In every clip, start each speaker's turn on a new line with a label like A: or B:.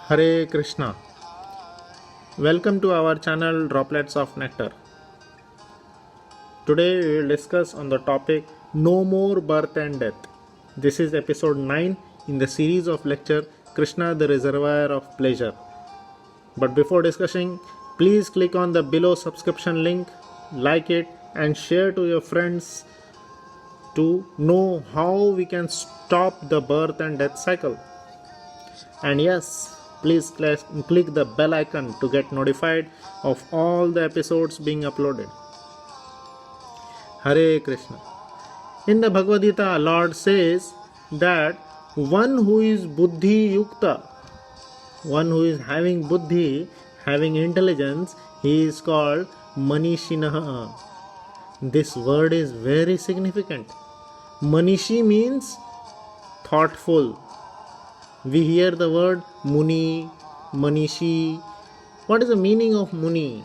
A: Hare Krishna. Welcome to our channel Droplets of Nectar. Today we will discuss on the topic No More Birth and Death. This is episode 9 in the series of lecture Krishna the Reservoir of Pleasure. But before discussing, please click on the below subscription link, like it and share to your friends to know how we can stop the birth and death cycle. And yes, please click the bell icon to get notified of all the episodes being uploaded. Hare Krishna. In the Bhagavad Gita, Lord says that one who is buddhi yukta, one who is having buddhi, having intelligence, he is called manishinaha. This word is very significant. Manishi means thoughtful. We hear the word Muni, Manishi. What is the meaning of Muni?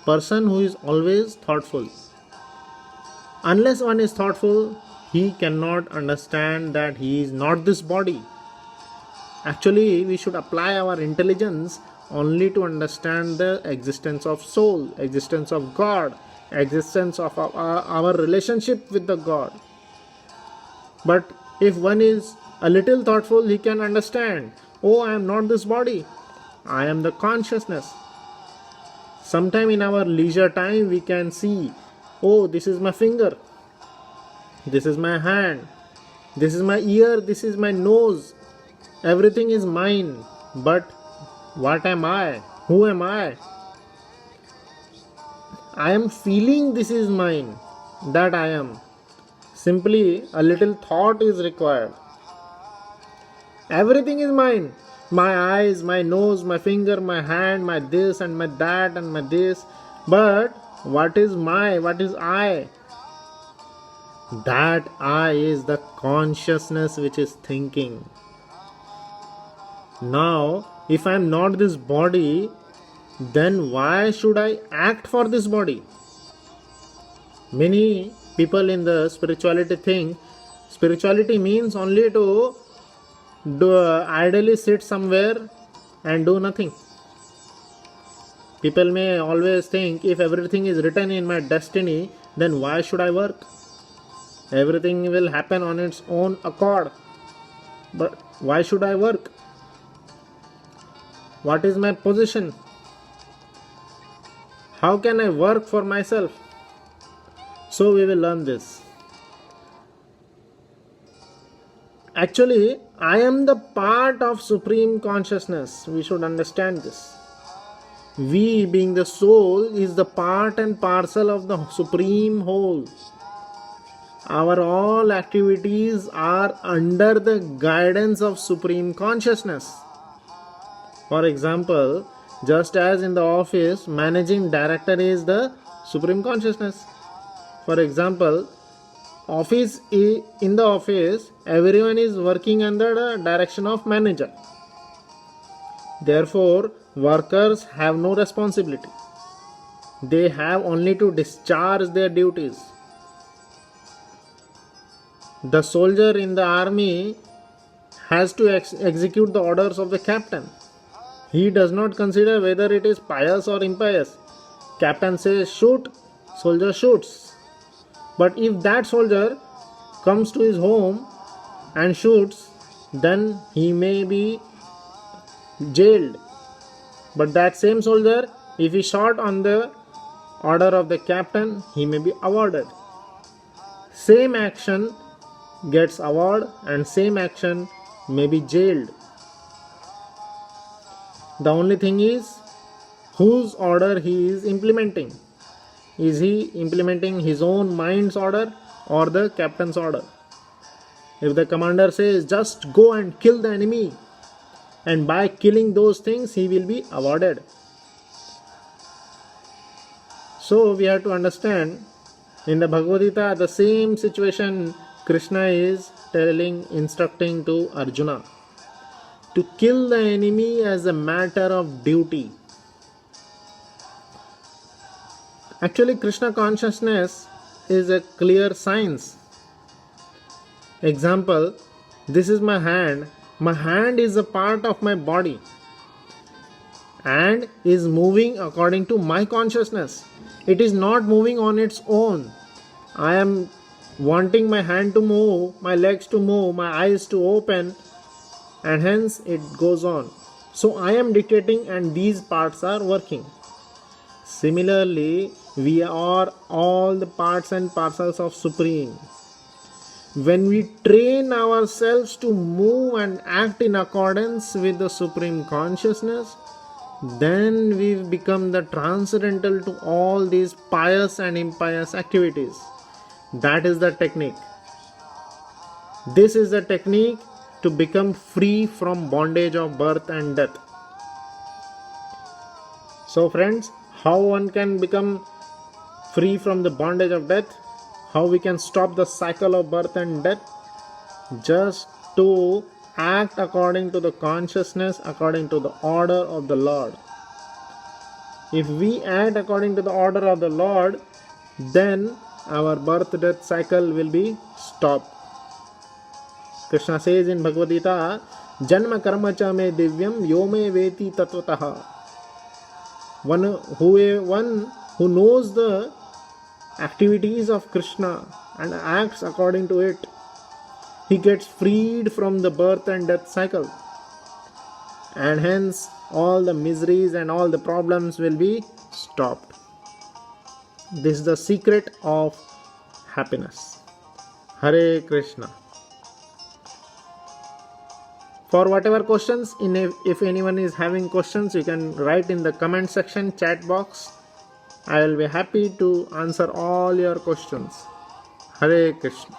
A: Person who is always thoughtful. Unless one is thoughtful, he cannot understand that he is not this body. Actually, we should apply our intelligence only to understand the existence of soul, existence of God, existence of our relationship with the God. But if one is a little thoughtful, he can understand, oh, I am not this body, I am the consciousness. Sometime in our leisure time we can see, oh, this is my finger, this is my hand, this is my ear, this is my nose, everything is mine. But what am I? Who am I? I am feeling this is mine, that I am. Simply a little thought is required. Everything is mine. My eyes, my nose, my finger, my hand, my this and my that and my this. But what is what is I? That I is the consciousness which is thinking. Now, if I am not this body, then why should I act for this body? Many people in the spirituality think spirituality means only to idly sit somewhere and do nothing. People may always think, if everything is written in my destiny, then why should I work? Everything will happen on its own accord. But why should I work? What is my position? How can I work for myself? So we will learn this. Actually, I am the part of Supreme Consciousness. We should understand this. We, being the soul, is the part and parcel of the Supreme Whole. Our all activities are under the guidance of Supreme Consciousness. For example, just as in the office, managing director is the Supreme Consciousness. For example, in the office, everyone is working under the direction of manager. Therefore, workers have no responsibility. They have only to discharge their duties. The soldier in the army has to execute the orders of the captain. He does not consider whether it is pious or impious. Captain says shoot, soldier shoots. But if that soldier comes to his home and shoots, then he may be jailed. But that same soldier, if he shot on the order of the captain, he may be awarded. Same action gets award and same action may be jailed. The only thing is whose order he is implementing. Is he implementing his own mind's order or the captain's order? If the commander says just go and kill the enemy, and by killing those things he will be awarded. So we have to understand, in the Bhagavad Gita, the same situation Krishna is instructing to Arjuna, to kill the enemy as a matter of duty. Actually, Krishna consciousness is a clear science. Example, this is my hand. My hand is a part of my body. and is moving according to my consciousness. It is not moving on its own. I am wanting my hand to move, my legs to move, my eyes to open, and hence it goes on. So I am dictating and these parts are working. Similarly, we are all the parts and parcels of Supreme. When we train ourselves to move and act in accordance with the Supreme Consciousness, then we become the transcendental to all these pious and impious activities. That is the technique. This is the technique to become free from bondage of birth and death. So friends, how one can become free from the bondage of death? How we can stop the cycle of birth and death? Just to act according to the consciousness, according to the order of the Lord. If we act according to the order of the Lord, then our birth-death cycle will be stopped. Krishna says in Bhagavad Gita, Janma karma cha me divyam yo me veti tattvataha. One who knows the activities of Krishna and acts according to it, he gets freed from the birth and death cycle. And hence all the miseries and all the problems will be stopped. This is the secret of happiness. Hare Krishna. For whatever questions, if anyone is having questions, you can write in the comment section, chat box. I will be happy to answer all your questions. Hare Krishna.